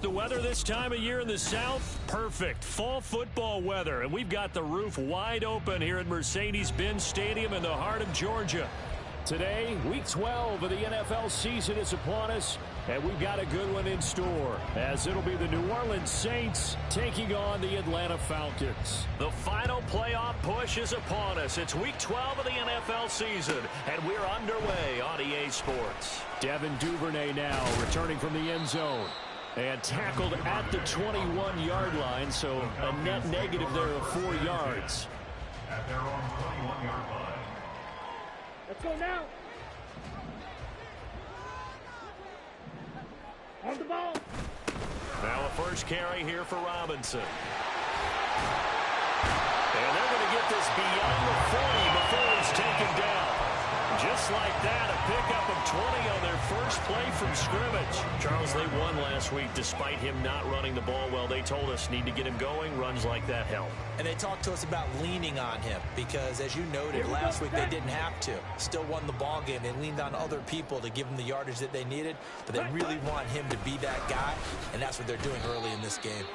The weather this time of year in the South, perfect. Fall football weather, and we've got the roof wide open here at Mercedes-Benz Stadium in the heart of Georgia. Today, Week 12 of the NFL season is upon us, and we've got a good one in store, as it'll be the New Orleans Saints taking on the Atlanta Falcons. The final playoff push is upon us. It's Week 12 of the NFL season, and we're underway on EA Sports. Devin Duvernay now returning from the end zone. And tackled at the 21-yard line, so a net negative there of 4 yards. At their own 21-yard line. Let's go now. On the ball. Now a first carry here for Robinson. And they're going to get this beyond the 40 before he's taken down. Just like that, a pickup of 20 on their first play from scrimmage. Charles, they won last week despite him not running the ball well. They told us need to get him going. Runs like that help. And they talked to us about leaning on him because, as you noted, last week they didn't have to. Still won the ball game. They leaned on other people to give them the yardage that they needed, but they really want him to be that guy, and that's what they're doing early in this game.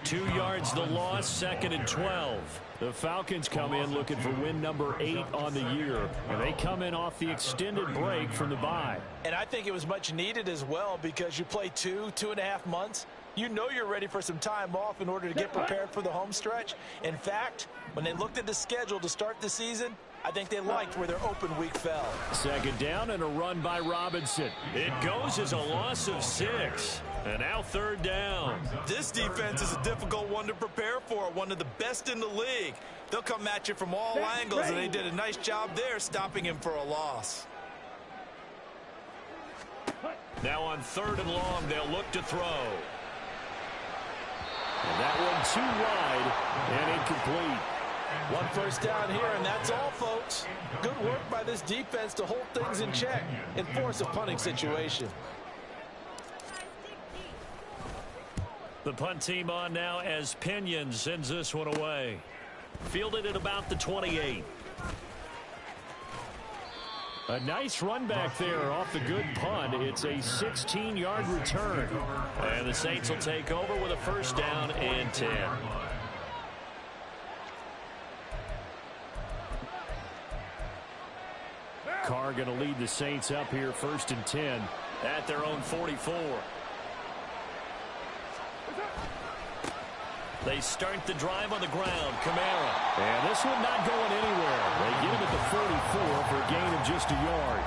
2 yards the loss, 2nd and 12. The Falcons come in looking for win number 8 on the year, and they come in off the extended break from the bye. And I think it was much needed as well because you play 2.5 months. You know you're ready for some time off in order to get prepared for the home stretch. In fact, when they looked at the schedule to start the season, I think they liked where their open week fell. 2nd down and a run by Robinson. It goes as a loss of 6. And now 3rd down. This defense is a difficult one to prepare for, one of the best in the league. They'll come at you from all angles, and they did a nice job there stopping him for a loss. Now on 3rd and long, they'll look to throw. And that one too wide and incomplete. 1 first down here, and that's all, folks. Good work by this defense to hold things in check and force a punting situation. The punt team on now as Pinion sends this one away. Fielded at about the 28. A nice run back there off the good punt. It's a 16-yard return. And the Saints will take over with a first down and 10. Carr going to lead the Saints up here 1st and 10 at their own 44. They start the drive on the ground. Kamara. And this one not going anywhere. They get him at the 44 for a gain of just a yard.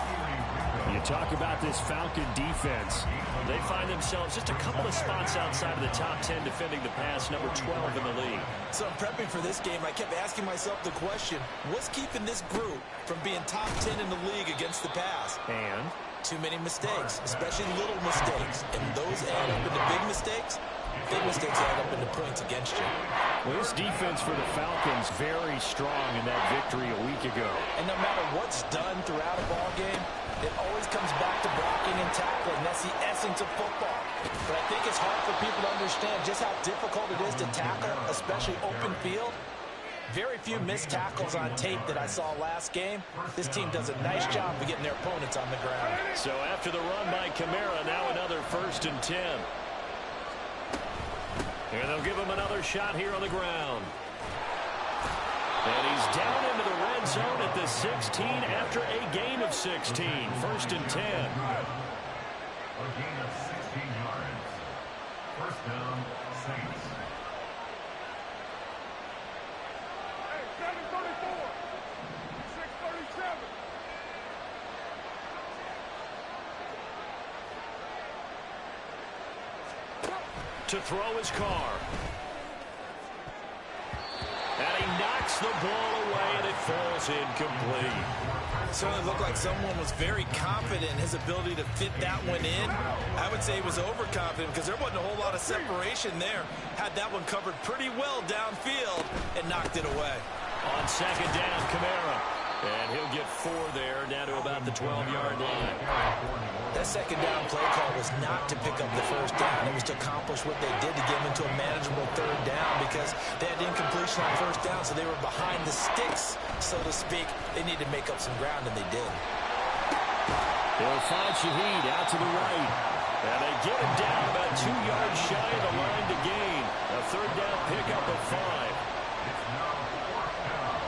You talk about this Falcon defense. They find themselves just a couple of spots outside of the top 10 defending the pass, number 12 in the league. So in prepping for this game, I kept asking myself the question, what's keeping this group from being top 10 in the league against the pass? And? Too many mistakes, especially little mistakes. And those add up into big mistakes. Big mistakes add up into points against you. Well, this defense for the Falcons very strong in that victory a week ago. And no matter what's done throughout a ball game, it always comes back to blocking and tackling. That's the essence of football. But I think it's hard for people to understand just how difficult it is to tackle, especially open field. Very few missed tackles on tape that I saw last game. This team does a nice job of getting their opponents on the ground. So after the run by Kamara, now another 1st and 10. And they'll give him another shot here on the ground. And he's down into the red zone at the 16 after a gain of 16. 1st and 10. A gain of 16 yards. First down, Saints. Hey, 734. 637. To throw his Carr. And he knocks the ball away, and it falls incomplete. It certainly looked like someone was very confident in his ability to fit that one in. I would say he was overconfident because there wasn't a whole lot of separation there. Had that one covered pretty well downfield and knocked it away. On 2nd down, Kamara. And he'll get 4 there, down to about the 12-yard line. That 2nd down play call was not to pick up the 1st down. It was to accomplish what they did to get them into a manageable 3rd down because they had incompletion on 1st down, so they were behind the sticks, so to speak. They needed to make up some ground, and they did. They'll find Shaheed out to the right. And they get him down about 2 yards shy of the line to gain. A third down pickup of 5. It's now fourth down.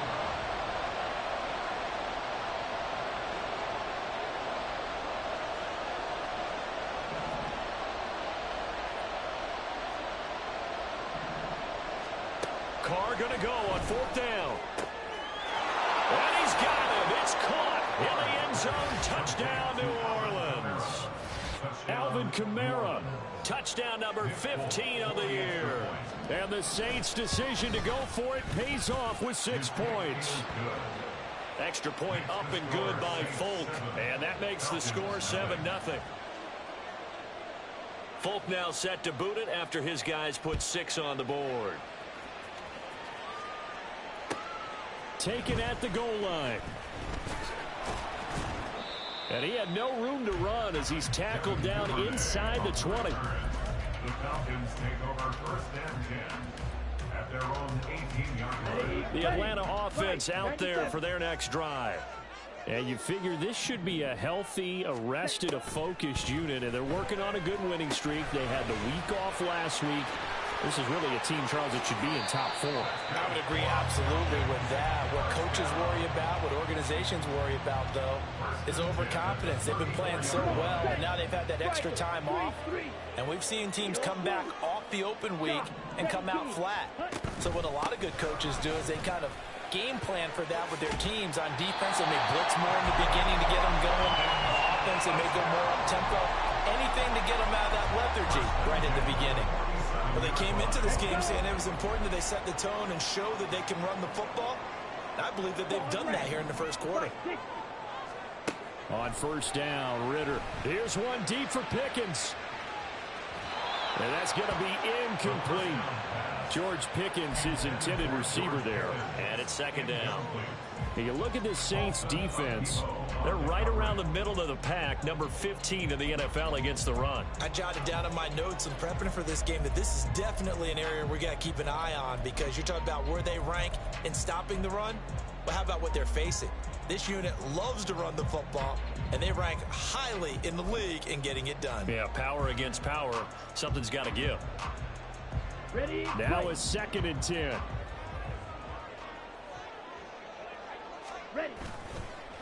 Carr going to go on 4th down. And he's got him. It's caught in the end zone. Touchdown, New Orleans. Alvin Kamara, touchdown number 15 of the year. And the Saints' decision to go for it pays off with 6 points. Extra point up and good by Folk. And that makes the score 7-0. Folk now set to boot it after his guys put 6 on the board. Taken at the goal line. And he had no room to run as he's tackled down inside the 20. The Falcons take over first and 10 at their own 18-yard line. The Atlanta offense out there for their next drive. And you figure this should be a healthy, a rested, a focused unit, and they're working on a good winning streak. They had the week off last week. This is really a team, Charles, that should be in top 4. I would agree absolutely with that. What coaches worry about, what organizations worry about, though, is overconfidence. They've been playing so well, and now they've had that extra time off. And we've seen teams come back off the open week and come out flat. So what a lot of good coaches do is they kind of game plan for that with their teams. On defense, they may blitz more in the beginning to get them going. On offense, they may go more up-tempo. Anything to get them out of that lethargy right in the beginning. Well, they came into this game saying it was important that they set the tone and show that they can run the football. And I believe that they've done that here in the first quarter. On 1st down, Ritter. Here's one deep for Pickens. And that's going to be incomplete. George Pickens, his intended receiver there. And it's 2nd down. And you look at this Saints defense. They're right around the middle of the pack, number 15 in the NFL against the run. I jotted down in my notes and prepping for this game that this is definitely an area we got to keep an eye on, because you're talking about where they rank in stopping the run. But how about what they're facing? This unit loves to run the football, and they rank highly in the league in getting it done. Yeah, power against power. Something's got to give. Ready? Now it's 2nd and 10. Ready.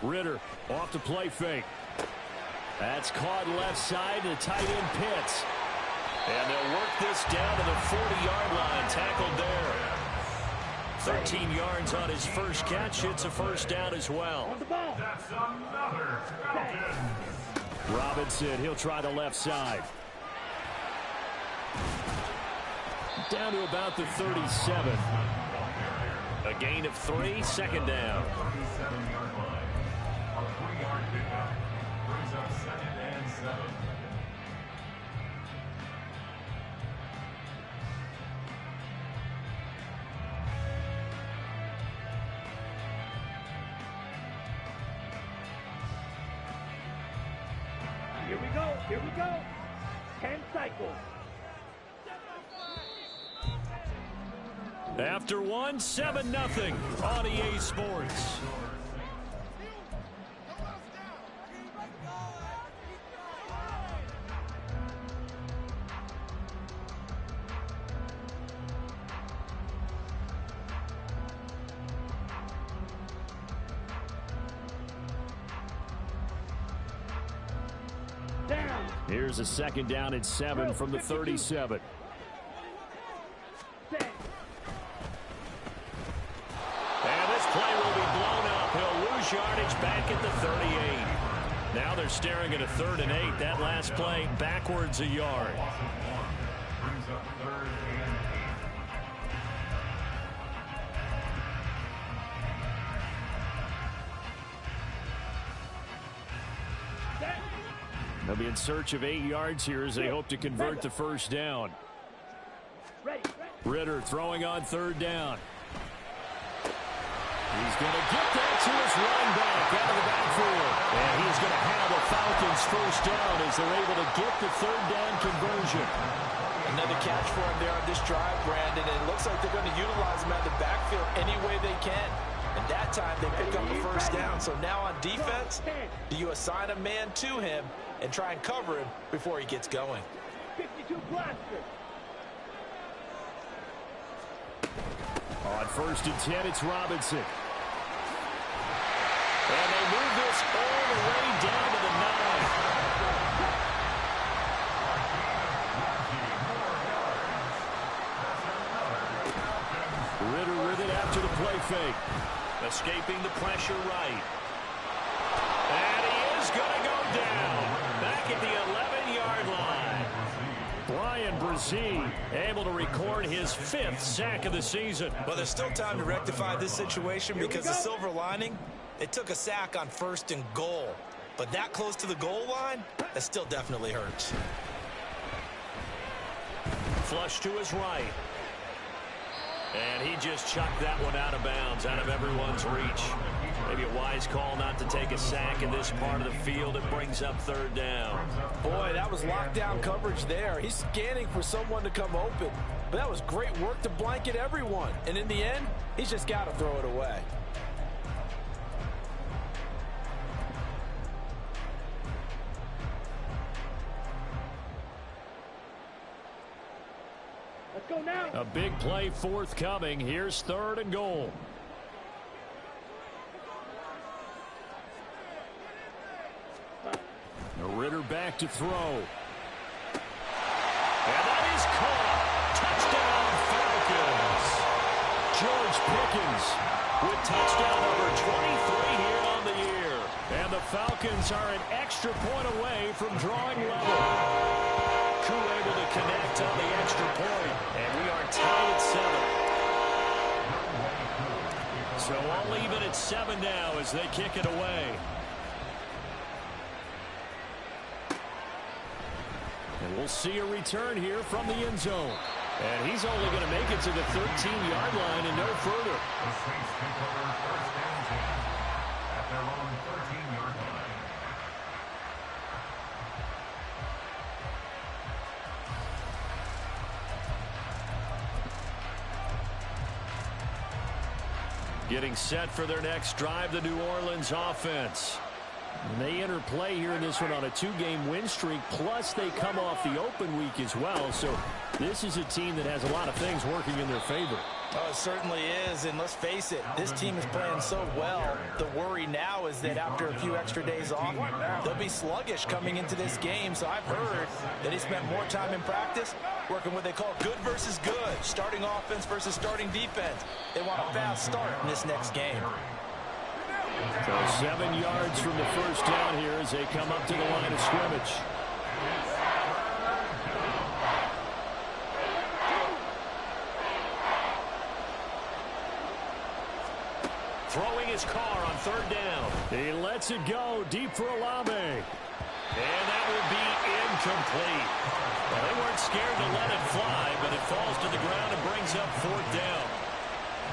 Ritter off the play fake. That's caught left side. The tight end Pitts. And they'll work this down to the 40-yard line. Tackled there. 13 yards on his first catch. It's a 1st down as well. On the ball. That's another Falcons. Robinson, he'll try the left side. Down to about the 37. A gain of 3, 2nd down. 37-yard line. A 3-yard pickup brings up 2nd and 7. Here we go. Here we go. 10 cycles. After 1, 7-0 on EA Sports. Down. Here's a 2nd down and 7 from the 37. Set. And this play will be blown up. He'll lose yardage back at the 38. Now they're staring at a 3rd and 8. That last play backwards a yard. Brings up 3rd and 8. Set. They'll be in search of 8 yards here as they hope to convert the 1st down. Ready. Ritter throwing on 3rd down. He's going to get that to his running back out of the backfield. And he's going to have the Falcons 1st down as they're able to get the 3rd down conversion. Another catch for him there on this drive, Brandon, and it looks like they're going to utilize him at the backfield any way they can. And that time they pick up the first down. So now on defense, do you assign a man to him and try and cover him before he gets going? 52 blaster. On 1st and 10, it's Robinson. And they move this all the way down to the 9. Ritter with it after the play fake. Escaping the pressure right. And he is going to go down. Back at the 11-yard line. Brian Brzee able to record his 5th sack of the season. Well, there's still time to rectify this situation because the silver lining, it took a sack on 1st and goal. But that close to the goal line, that still definitely hurts. Flush to his right. And he just chucked that one out of bounds, out of everyone's reach. Maybe a wise call not to take a sack in this part of the field. It brings up 3rd down. Boy, that was lockdown coverage there. He's scanning for someone to come open. But that was great work to blanket everyone. And in the end, he's just got to throw it away. Let's go now. A big play forthcoming. Here's 3rd and goal. Ritter back to throw. And that is caught. Touchdown, Falcons. George Pickens with touchdown number 23 here on the year. And the Falcons are an extra point away from drawing level. Koo able to connect on the extra point. And we are tied at 7. So all even at 7 now as they kick it away. And we'll see a return here from the end zone. And he's only going to make it to the 13-yard line and no further. The Saints take over 1st and 10 at their own 13-yard line. Getting set for their next drive, the New Orleans offense. And they enter play here in this one on a 2-game win streak, plus they come off the open week as well. So this is a team that has a lot of things working in their favor. Oh, it certainly is, and let's face it, this team is playing so well. The worry now is that after a few extra days off, they'll be sluggish coming into this game. So I've heard that he spent more time in practice working what they call good versus good, starting offense versus starting defense. They want a fast start in this next game. So 7 yards from the first down here as they come up to the line of scrimmage. Throwing his car on 3rd down. He lets it go deep for Olave. And that will be incomplete. Well, they weren't scared to let it fly, but it falls to the ground and brings up 4th down.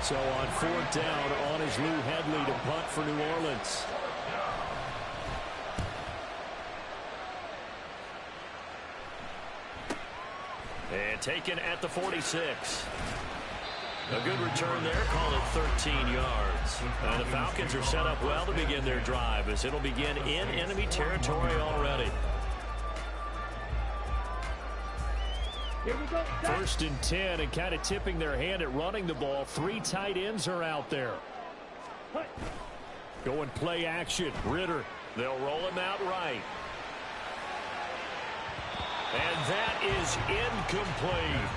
So on 4th down, on is Lou Hedley to punt for New Orleans. And taken at the 46. A good return there, call it 13 yards. And the Falcons are set up well to begin their drive as it'll begin in enemy territory already. Here we go. 1st and 10, and kind of tipping their hand at running the ball. 3 tight ends are out there. Going play action. Ritter. They'll roll him out right. And that is incomplete.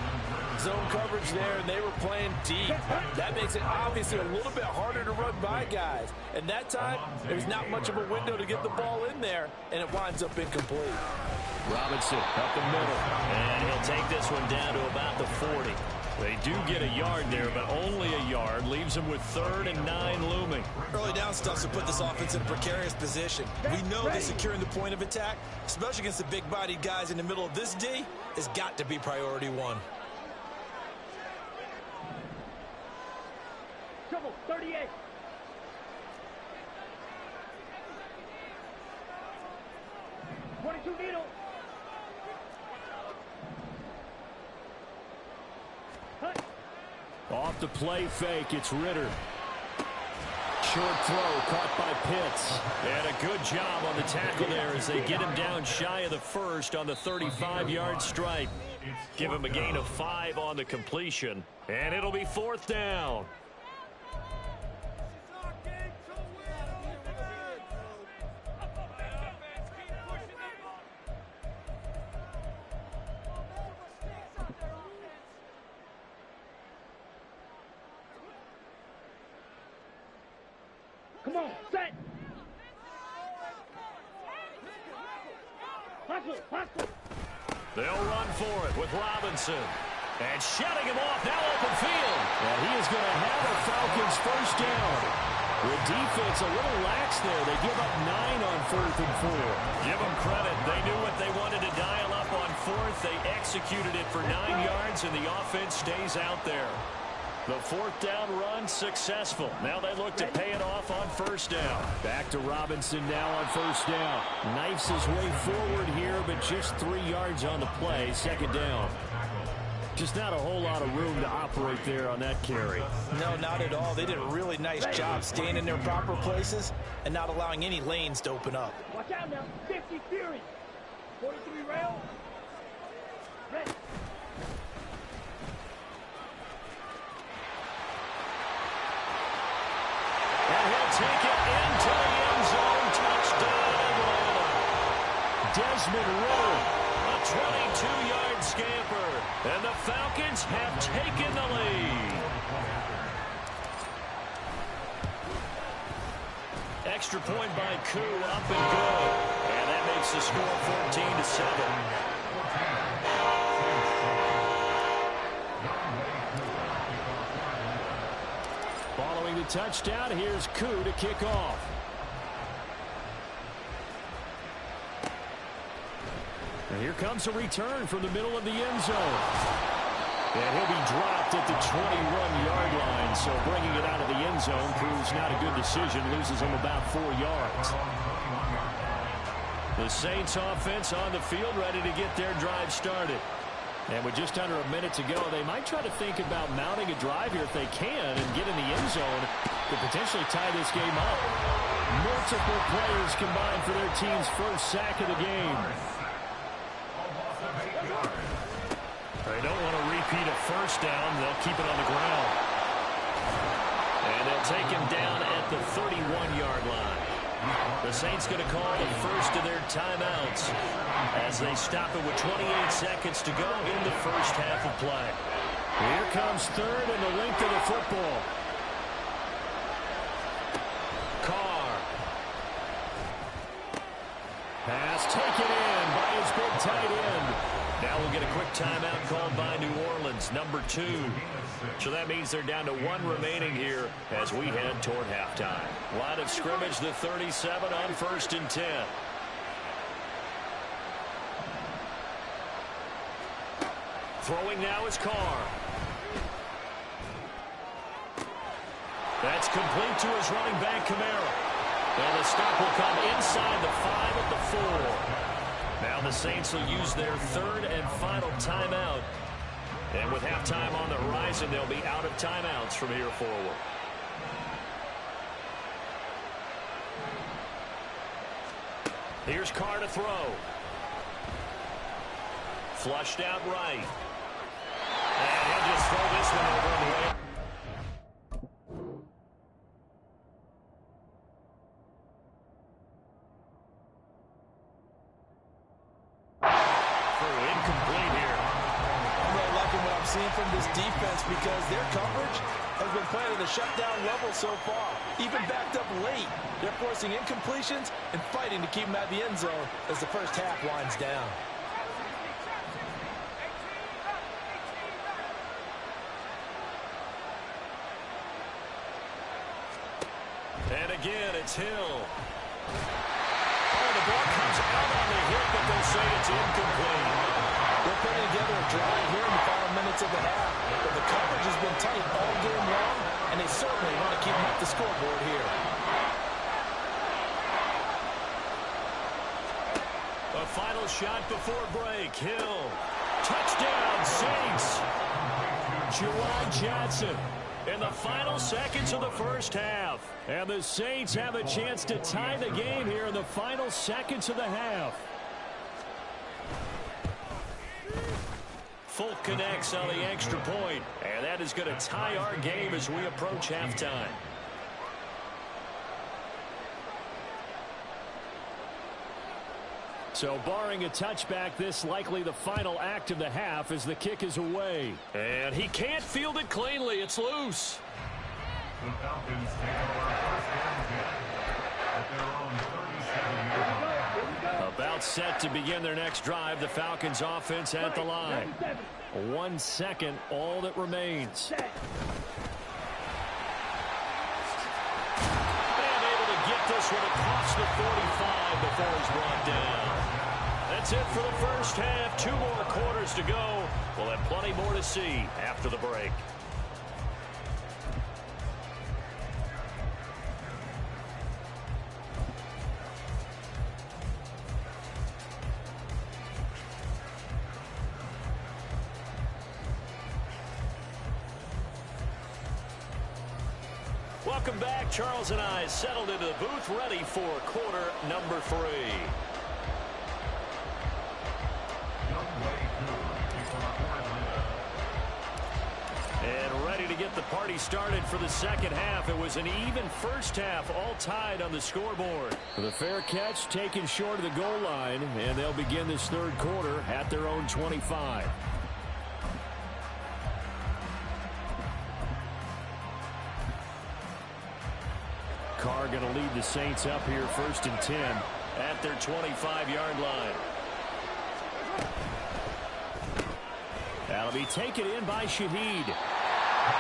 Zone coverage there, and they were playing deep. That makes it obviously a little bit harder to run by guys. And that time, there's not much of a window to get the ball in there, and it winds up incomplete. Robinson up the middle. And he'll take this one down to about the 40. They do get a yard there, but only a yard. Leaves them with 3rd and 9 looming. Early down stuff to put this offense in a precarious position. We know that securing the point of attack, especially against the big-bodied guys in the middle of this D, has got to be priority 1. Trouble, 38. Needle. Off the play fake, it's Ritter. short throw caught by Pitts. And a good job on the tackle there as they get him down shy of the first on the 35-yard stripe. Give him a gain of 5 on the completion. And it'll be 4th down. Come on, set. Hustle, hustle. They'll run for it with Robinson. And shutting him off, now open field. And he is going to have a Falcons first down. The defense a little lax there. They give up 9 on 4th and 4. Give them credit. They knew what they wanted to dial up on 4th. They executed it for 9 yards, and the offense stays out there. The 4th down run successful. Now they look to pay it off on 1st down. Back to Robinson now on 1st down. Knifes his way forward here, but just 3 yards on the play. 2nd down. Just not a whole lot of room to operate there on that carry. No, not at all. They did a really nice job staying in their proper places and not allowing any lanes to open up. Watch out now. 50 Fury. 43 rail. Ready. And he'll take it into the end zone. Touchdown, Atlanta. Desmond Ritter, a 22-yard scamper. And the Falcons have taken the lead. Extra point by Koo, up and good. And that makes the score 14-7. Following the touchdown, here's Koo to kick off. And here comes a return from the middle of the end zone. And he'll be dropped at the 21-yard line, so bringing it out of the end zone proves not a good decision, loses him about 4 yards. The Saints offense on the field, ready to get their drive started. And with just under a minute to go, they might try to think about mounting a drive here if they can and get in the end zone to potentially tie this game up. Multiple players combined for their team's first sack of the game. They don't want to repeat a first down. They'll keep it on the ground. And they'll take him down at the 31-yard line. The Saints going to call the first of their timeouts as they stop it with 28 seconds to go in the first half of play. Here comes 3rd and the length of the football. Carr. Pass taken in by his big tight end. Now we'll get a quick timeout called by New Orleans, number 2. So that means they're down to 1 remaining here as we head toward halftime. Line of scrimmage, the 37 on 1st and 10. Throwing now is Carr. That's complete to his running back, Kamara. And the stop will come inside the 5 at the 4. Now the Saints will use their 3rd and final timeout. And with halftime on the horizon, they'll be out of timeouts from here forward. Here's Carr to throw. Flushed out right. And he'll just throw this one over the way. From this defense because their coverage has been playing at a shutdown level so far. Even backed up late, they're forcing incompletions and fighting to keep them at the end zone as the first half winds down. And again, it's Hill. Oh, the ball comes out on the hit, but they'll say it's incomplete. They're putting together a drive here in the final minutes of the half. But the coverage has been tight all game long, and they certainly want to keep them up the scoreboard here. A final shot before break. Hill. Touchdown, Saints. Juwan Johnson. in the final seconds of the first half. And the Saints have a chance to tie the game here in the final seconds of the half. Folk connects on the extra point, and that is going to tie our game as we approach halftime. So barring a touchback, this likely the final act of the half as the kick is away. And he can't field it cleanly. It's loose. The Falcons take over first and 10 at their own 37-yard line. About set to begin their next drive. The Falcons offense at the line. 1 second, all that remains. And able to get this one across the 45 before he's brought down. That's it for the first half. 2 more quarters to go. We'll have plenty more to see after the break. Welcome back. Charles and I settled into the booth, ready for quarter number 3. And ready to get the party started for the second half. It was an even first half, all tied on the scoreboard. The fair catch taken short of the goal line, and they'll begin this third quarter at their own 25. Carr going to lead the Saints up here first and 10 at their 25-yard line. That'll be taken in by Shaheed.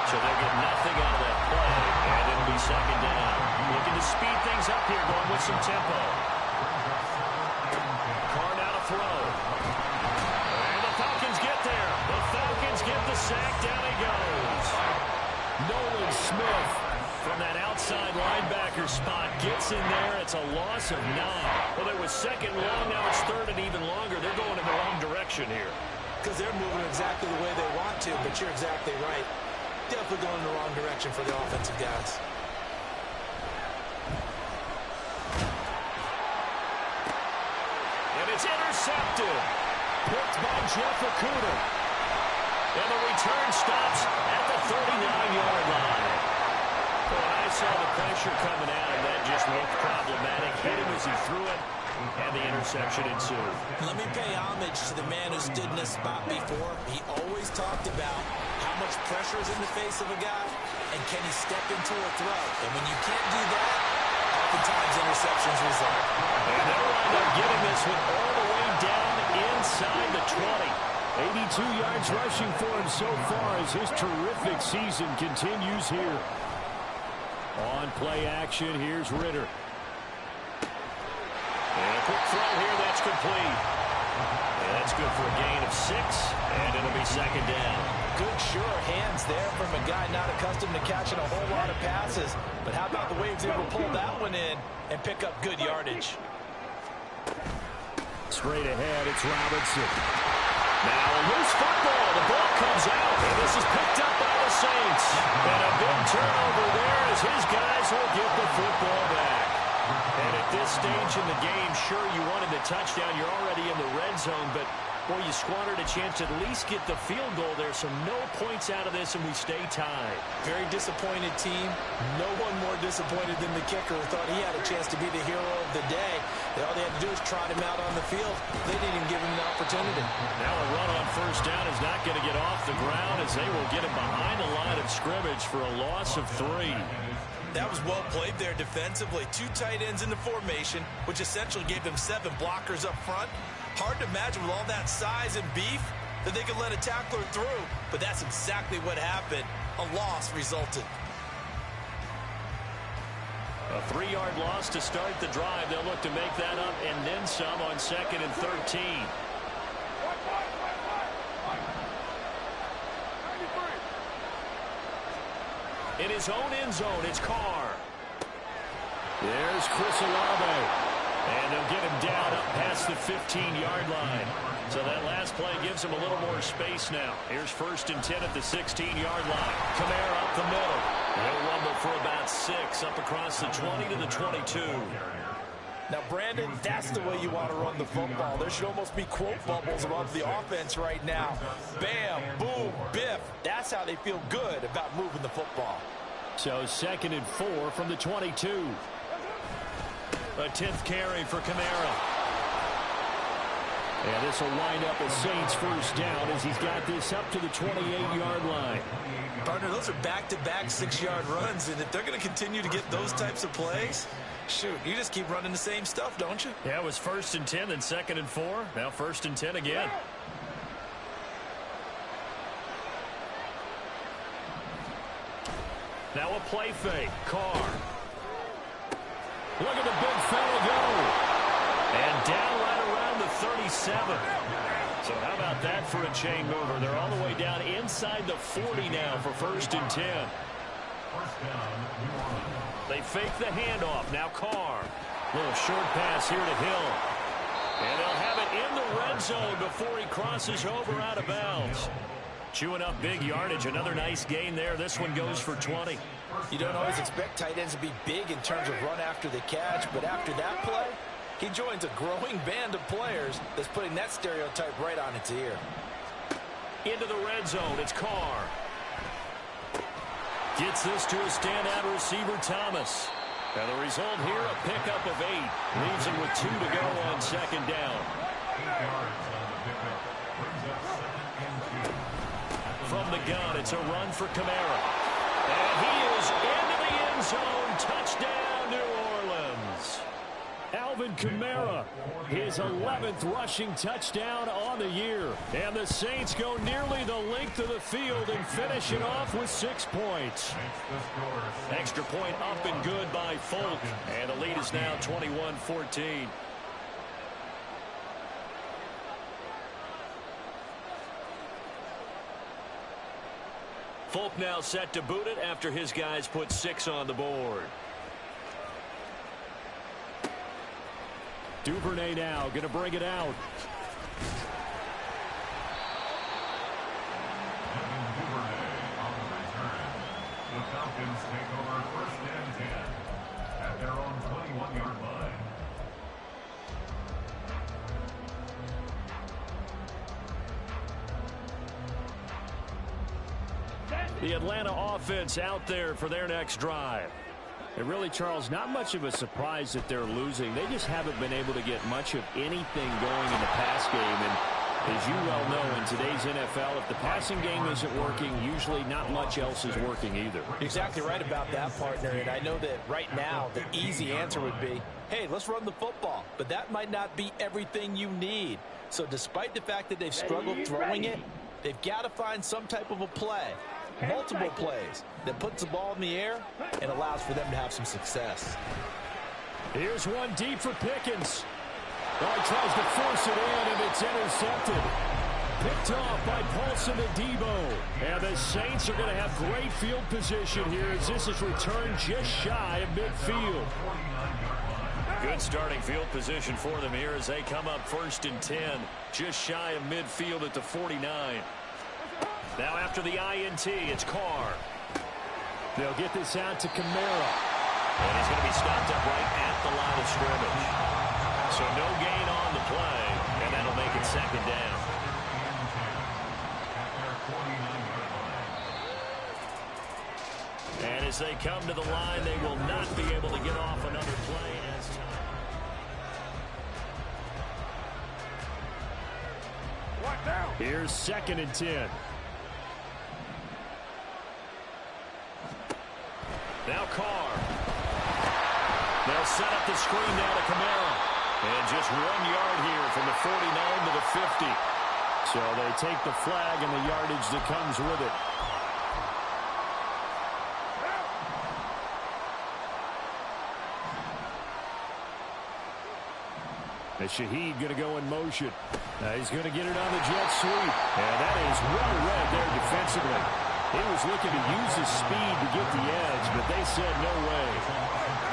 So they'll get nothing out of that play, and it'll be second down. Looking to speed things up here, going with some tempo. Carr now to throw. And the Falcons get there. The Falcons get the sack. Down he goes. Nolan Smith from that outside linebacker spot gets in there. It's a loss of 9. Well, it was second long. Now it's third and even longer. They're going in the wrong direction here. Because they're moving exactly the way they want to, but you're exactly right. Definitely going in the wrong direction for the offensive guys. And it's intercepted. Picked by Jeff Okudah. And the return stops at the 39-yard line. When I saw the pressure coming at him, that just looked problematic. Hit him as he threw it, and the interception ensued. Let me pay homage to the man who stood in this spot before. He always talked about how much pressure is in the face of a guy, and can he step into a throw. And when you can't do that, oftentimes interceptions result. And they'll wind up getting this one all the way down inside the 20. 82 yards rushing for him so far as his terrific season continues here. On play action, here's Ritter. And a quick throw here, that's complete. And that's good for a gain of 6, and it'll be second down. Good, sure hands there from a guy not accustomed to catching a whole lot of passes. But how about the way he's able to pull that one in and pick up good yardage? Straight ahead, it's Robinson. Now a loose football. The ball comes out, and this is picked up by the Saints. And a big turnover there as his guys will get the football back. And at this stage in the game, sure, you wanted the touchdown. You're already in the red zone, but, boy, you squandered a chance to at least get the field goal there. So no points out of this, and we stay tied. Very disappointed team. No one more disappointed than the kicker who thought he had a chance to be the hero of the day. All they had to do is trot him out on the field. They didn't even give him an opportunity. Now a run on first down is not going to get off the ground as they will get him behind the line of scrimmage for a loss of 3. That was well played there defensively. 2 tight ends in the formation, which essentially gave them 7 blockers up front. Hard to imagine with all that size and beef that they could let a tackler through, but that's exactly what happened. A loss resulted. A 3-yard loss to start the drive. They'll look to make that up and then some on 2nd and 13. In his own end zone, it's Carr. There's Chris Olave. And they'll get him down up past the 15-yard line. So that last play gives him a little more space now. Here's 1st and 10 at the 16-yard line. Kamara up the middle. He'll rumble for about 6 up across the 20 to the 22. Now, Brandon, that's the way you want to run the football. There should almost be quote bubbles above the offense right now. Bam, boom, biff. That's how they feel good about moving the football. So 2nd and 4 from the 22. A 10th carry for Kamara. And this will wind up a Saints first down as he's got this up to the 28-yard line. Partner, those are back-to-back 6-yard runs, and if they're going to continue to get those types of plays, shoot, you just keep running the same stuff, don't you? Yeah, it was 1st and 10, then 2nd and 4. Now 1st and 10 again. Now a play fake. Carr. Look at the big fella go. And down right around the 37. So how about that for a chain mover? They're all the way down inside the 40 now for 1st and 10. They fake the handoff. Now Carr. Little short pass here to Hill. And they'll have it in the red zone before he crosses over out of bounds. Chewing up big yardage. Another nice gain there. This one goes for 20. You don't always expect tight ends to be big in terms of run after the catch, but after that play, he joins a growing band of players that's putting that stereotype right on its ear. Into the red zone. It's Carr. Gets this to a standout receiver, Thomas. And the result here, a pickup of 8. Leaves him with 2 to go on 2nd down. 8 yards on the pickup. Brings up 2nd and 2. From the gun, it's a run for Kamara. And he is into the end zone. Touchdown, New Orleans. Alvin Kamara, his 11th rushing touchdown on the year. And the Saints go nearly the length of the field and finish it off with 6 points. Extra point up and good by Folk. And the lead is now 21-14. Folk now set to boot it after his guys put 6 on the board. Duvernay now going to bring it out. On the return. The Falcons take over 1st and 10 at their own 21-yard line. The Atlanta offense out there for their next drive. And really, Charles, not much of a surprise that they're losing. They just haven't been able to get much of anything going in the pass game. And as you well know, in today's NFL, if the passing game isn't working, usually not much else is working either. Exactly right about that, partner. And I know that right now the easy answer would be, hey, let's run the football. But that might not be everything you need. So despite the fact that they've struggled throwing it, they've got to find some type of a play, multiple plays, that puts the ball in the air and allows for them to have some success. Here's one deep for Pickens. Oh, he tries to force it in, and it's intercepted. Picked off by Paulson Adebo. And the Saints are going to have great field position here as this is returned just shy of midfield. Good starting field position for them here as they come up 1st and 10, just shy of midfield at the 49. Now after the INT, it's Carr. They'll get this out to Kamara. And he's going to be stopped up right at the line of scrimmage. So no gain on the play, and that'll make it 2nd down. And as they come to the line, they will not be able to get off another play as time. Here's 2nd and 10. Now Carr. They'll set up the screen down to Kamara. And just 1 yard here from the 49 to the 50. So they take the flag and the yardage that comes with it. And Shaheed going to go in motion. Now he's going to get it on the jet sweep. And that is well read there defensively. He was looking to use his speed to get the edge, but they said no way.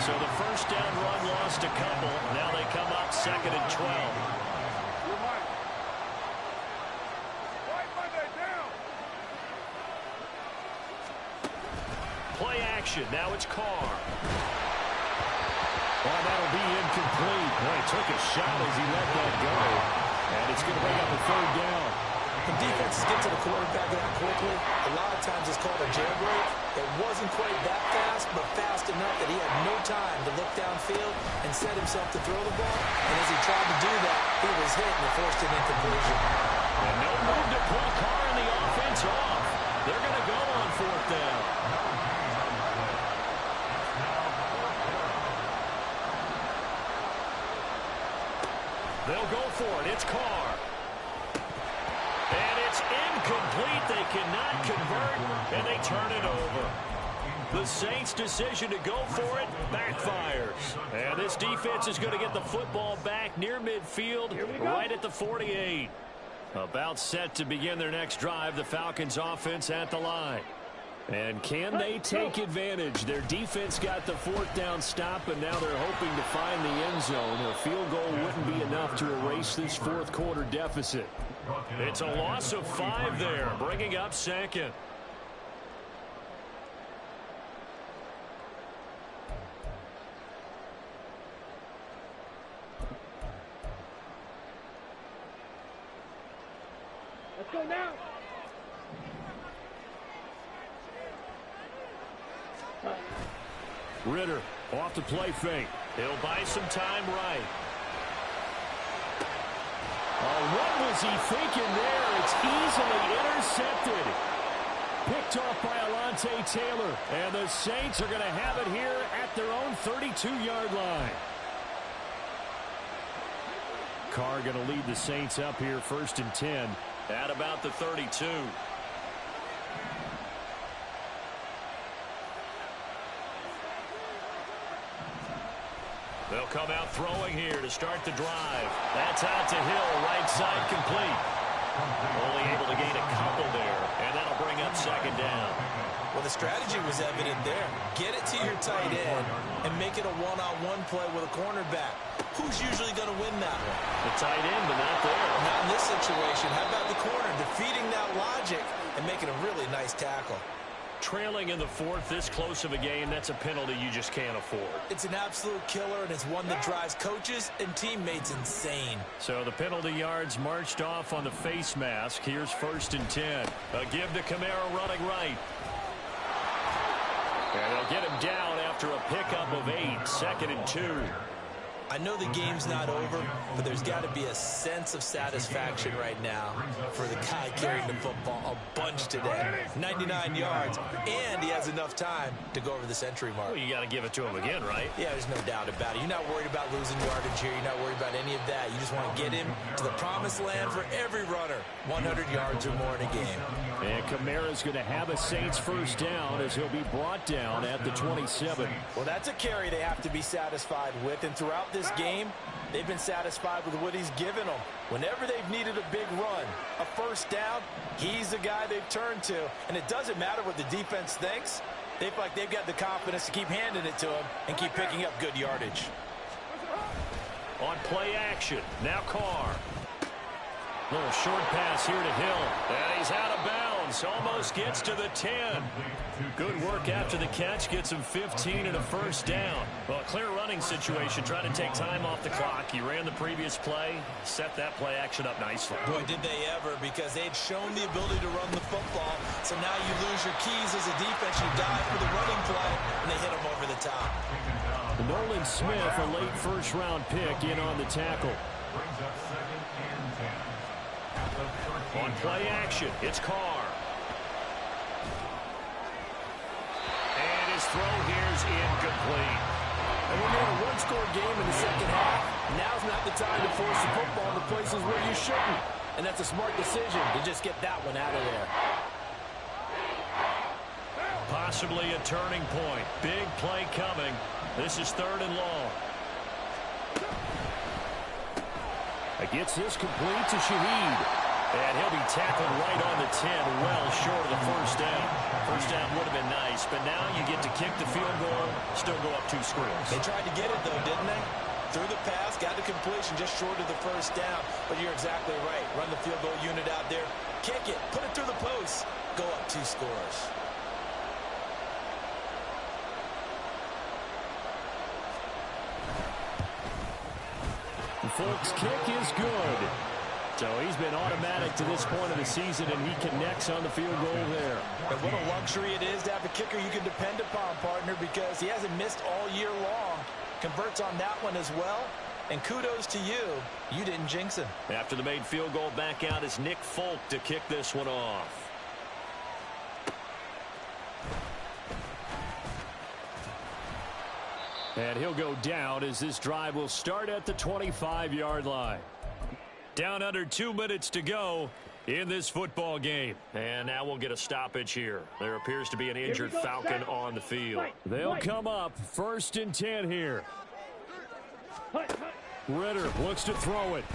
So the first down run lost a couple. Now they come up 2nd and 12. Play action. Now it's Carr. Well, that'll be incomplete. Boy, took a shot as he let that go. And it's going to bring up a 3rd down. The defenses get to the quarterback that quickly. A lot of times it's called a jailbreak. It wasn't quite that fast, but fast enough that he had no time to look downfield and set himself to throw the ball. And as he tried to do that, he was hit and forced an incompletion. And no move to pull Carr and the offense off. They're going to go on 4th down. They'll go for it. It's Carr. And it's incomplete. They cannot convert, and they turn it over. The Saints' decision to go for it backfires. And this defense is going to get the football back near midfield, right at the 48. About set to begin their next drive, the Falcons' offense at the line. And can they take advantage? Their defense got the 4th down stop, and now they're hoping to find the end zone. A field goal wouldn't be enough to erase this 4th quarter deficit. It's a loss of 5 there, bringing up 2nd. Let's go now. Ritter off the play fake. He'll buy some time right. Oh, what was he thinking there? It's easily intercepted. Picked off by Alontae Taylor. And the Saints are going to have it here at their own 32-yard line. Carr going to lead the Saints up here 1st and 10 at about the 32. They'll come out throwing here to start the drive. That's out to Hill, right side complete. Only able to gain a couple there, and that'll bring up 2nd down. Well, the strategy was evident there. Get it to your tight end and make it a one-on-one play with a cornerback. Who's usually going to win that one? The tight end, but not there. Not in this situation. How about the corner defeating that logic and making a really nice tackle? Trailing in the 4th, this close of a game, that's a penalty you just can't afford. It's an absolute killer, and it's one that drives coaches and teammates insane. So the penalty yards marched off on the face mask. Here's 1st and 10. A give to Kamara running right. And they'll get him down after a pickup of 8, 2nd and 2. I know the game's not over, but there's got to be a sense of satisfaction right now for the guy carrying the football a bunch today. 99 yards, and he has enough time to go over the century mark. Well, you got to give it to him again, right? Yeah, there's no doubt about it. You're not worried about losing yardage here. You're not worried about any of that. You just want to get him to the promised land for every runner. 100 yards or more in a game. And Kamara's going to have a Saints 1st down as he'll be brought down at the 27. Well, that's a carry they have to be satisfied with, and throughout this game, they've been satisfied with what he's given them. Whenever they've needed a big run, a 1st down, he's the guy they've turned to. And it doesn't matter what the defense thinks. They feel like they've got the confidence to keep handing it to him and keep picking up good yardage. On play action, now Carr. Little short pass here to Hill. And he's out of bounds. Almost gets to the 10. Good work after the catch. Gets him 15 and a 1st down. Well, a clear running situation. Trying to take time off the clock. He ran the previous play. Set that play action up nicely. Boy, did they ever, because they'd shown the ability to run the football. So now you lose your keys as a defense. You dive for the running play, and they hit him over the top. Nolan Smith, a late 1st-round pick, in on the tackle. On play action, it's Carr. And his throw here's incomplete. And when you're in a one-score game in the 2nd half, now's not the time to force the football into places where you shouldn't. And that's a smart decision to just get that one out of there. Possibly a turning point. Big play coming. This is 3rd and long. Gets this complete to Shaheed. And he'll be tackled right on the 10, well short of the first down. First down would have been nice, but now you get to kick the field goal, still go up 2 scores. They tried to get it, though, didn't they? Threw the pass, got the completion just short of the first down. But you're exactly right. Run the field goal unit out there, kick it, put it through the post, go up 2 scores. Folks' kick is good. So he's been automatic to this point of the season, and he connects on the field goal there. And what a luxury it is to have a kicker you can depend upon, partner, because he hasn't missed all year long. Converts on that one as well. And kudos to you. You didn't jinx him. After the made field goal, back out is Nick Folk to kick this one off. And he'll go down as this drive will start at the 25-yard line. Down under 2 minutes to go in this football game. And now we'll get a stoppage here. There appears to be an injured Falcon on the field. They'll come up 1st and 10 here. Ritter looks to throw it.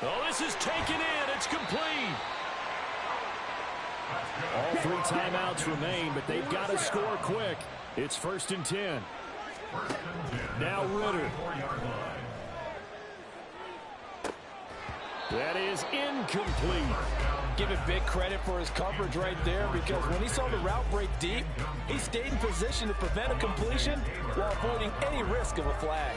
Oh, this is taken in. It's complete. All 3 timeouts remain, but they've got to score quick. It's 1st and 10. Now Ritter. That is incomplete. Give it big credit for his coverage right there, because when he saw the route break deep, he stayed in position to prevent a completion while avoiding any risk of a flag.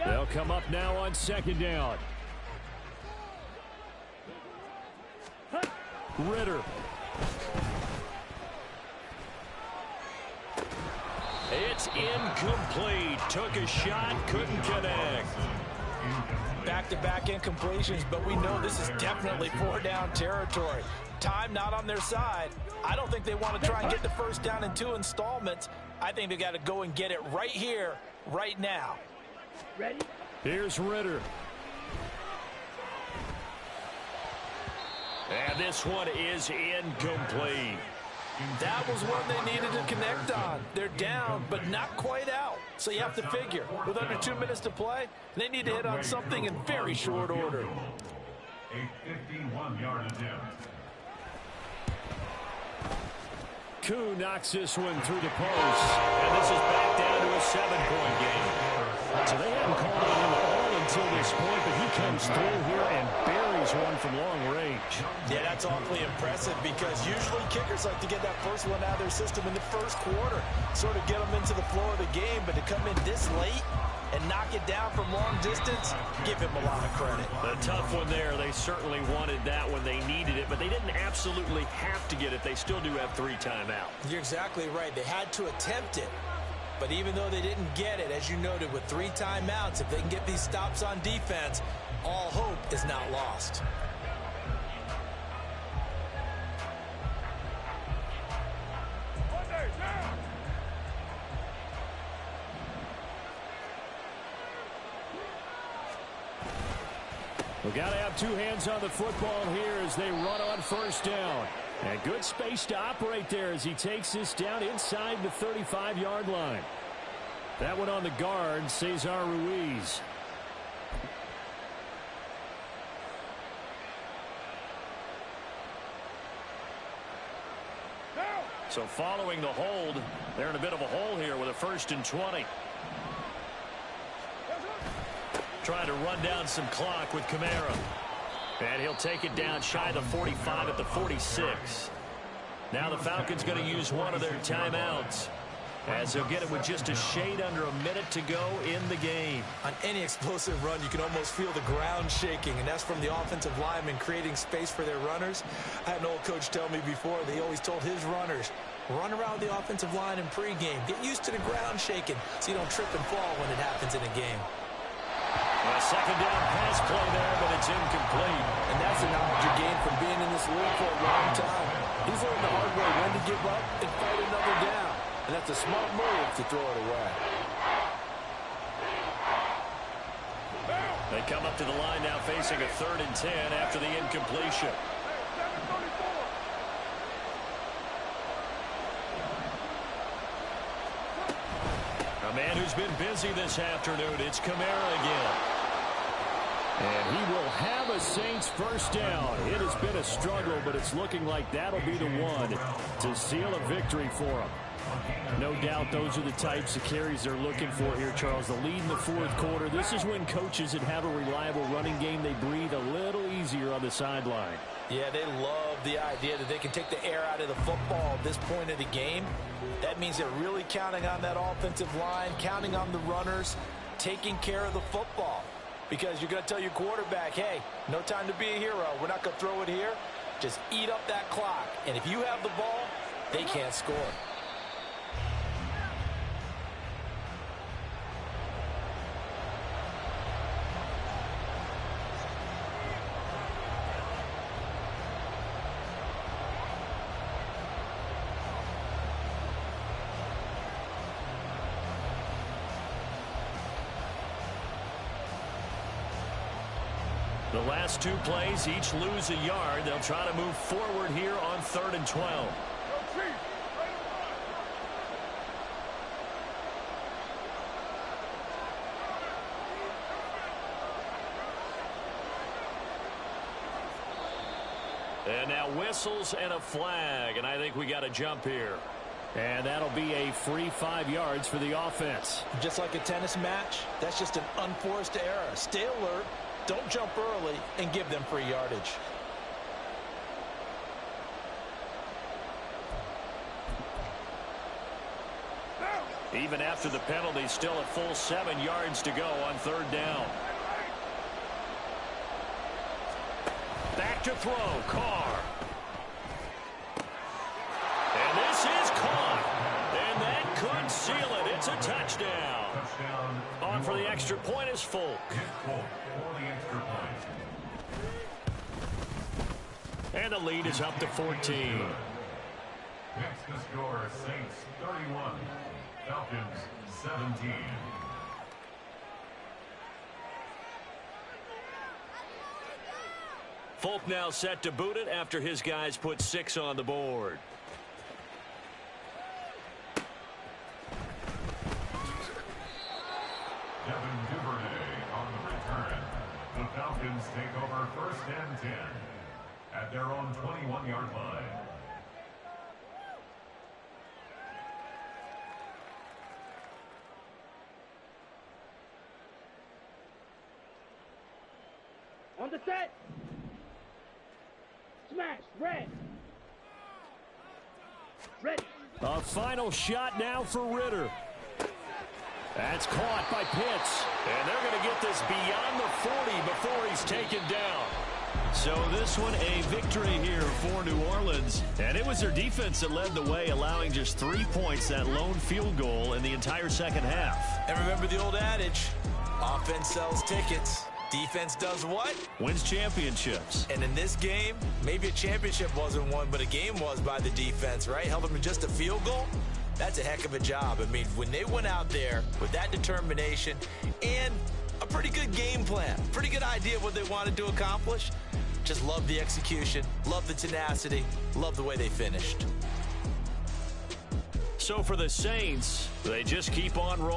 They'll come up now on 2nd down. Ritter. It's incomplete. Took a shot, couldn't connect. Back-to-back incompletions, but we know this is definitely 4-down territory. Time not on their side. I don't think they want to try and get the first down in 2 installments. I think they got to go and get it right here, right now. Ready? Here's Ritter. And this one is incomplete. That was one they needed to connect on. They're down, but not quite out. So you have to figure, with under 2 minutes to play, they need to hit on something in very short order. A 51-yard attempt. Koo knocks this one through the post. And this is back down to a 7-point game. So they haven't called on him at all until this point, but he comes through here and buries one from long range. Yeah, that's awfully impressive, because usually kickers like to get that first one out of their system in the first quarter, sort of get them into the flow of the game, but to come in this late and knock it down from long distance, give him a lot of credit. A tough one there. They certainly wanted that when they needed it, but they didn't absolutely have to get it. They still do have 3 timeouts. You're exactly right. They had to attempt it. But even though they didn't get it, as you noted, with 3 timeouts, if they can get these stops on defense, all hope is not lost. We've got to have 2 hands on the football here as they run on 1st down. And good space to operate there as he takes this down inside the 35-yard line. That one on the guard, Cesar Ruiz. So following the hold, they're in a bit of a hole here with a 1st and 20. Trying to run down some clock with Kamara. And he'll take it down shy of the 45 at the 46. Now the Falcons going to use one of their timeouts, as they'll get it with just a shade under a minute to go in the game. On any explosive run, you can almost feel the ground shaking, and that's from the offensive linemen creating space for their runners. I had an old coach tell me before, they always told his runners, run around the offensive line in pregame. Get used to the ground shaking so you don't trip and fall when it happens in a game. A 2nd down pass play there, but it's incomplete. And that's the knowledge you gain from being in this league for a long time. He's learned the hard way when to give up and fight another down. And that's a smart move to throw it away. They come up to the line now facing a 3rd and 10 after the incompletion. A man who's been busy this afternoon. It's Kamara again. And he will have a Saints first down. It has been a struggle, but it's looking like that'll be the one to seal a victory for him. No doubt those are the types of carries they're looking for here, Charles. The lead in the fourth quarter. This is when coaches that have a reliable running game, they breathe a little easier on the sideline. Yeah, they love the idea that they can take the air out of the football at this point of the game. That means they're really counting on that offensive line, counting on the runners, taking care of the football. Because you're going to tell your quarterback, hey, no time to be a hero. We're not going to throw it here. Just eat up that clock. And if you have the ball, they can't score. The last two plays, each lose a yard. They'll try to move forward here on 3rd and 12. And now whistles and a flag, and I think we got a jump here. And that'll be a free 5 yards for the offense. Just like a tennis match, that's just an unforced error. Stay alert. Don't jump early and give them free yardage. Even after the penalty, still a full 7 yards to go on 3rd down. Back to throw, Carr. And this is caught. And that could seal it. It's a touchdown. On for the extra point is Folk. And the lead is up to 14. Next to score, Saints 31, Falcons 17. Folk now set to boot it after his guys put 6 on the board. Devin Duvernay on the return. The Falcons take over 1st and 10 at their own 21-yard line. On the set. Smash. Red. Ready. A final shot now for Ritter. That's caught by Pitts. And they're going to get this beyond the 40 before he's taken down. So this one a victory here for New Orleans. And it was their defense that led the way, allowing just 3 points, that lone field goal in the entire second half. And remember the old adage, offense sells tickets. Defense does what? Wins championships. And in this game, maybe a championship wasn't won, but a game was by the defense, right? Held them to just a field goal. That's a heck of a job. I mean, when they went out there with that determination and a pretty good game plan, pretty good idea of what they wanted to accomplish, just love the execution, love the tenacity, love the way they finished. So for the Saints, they just keep on rolling.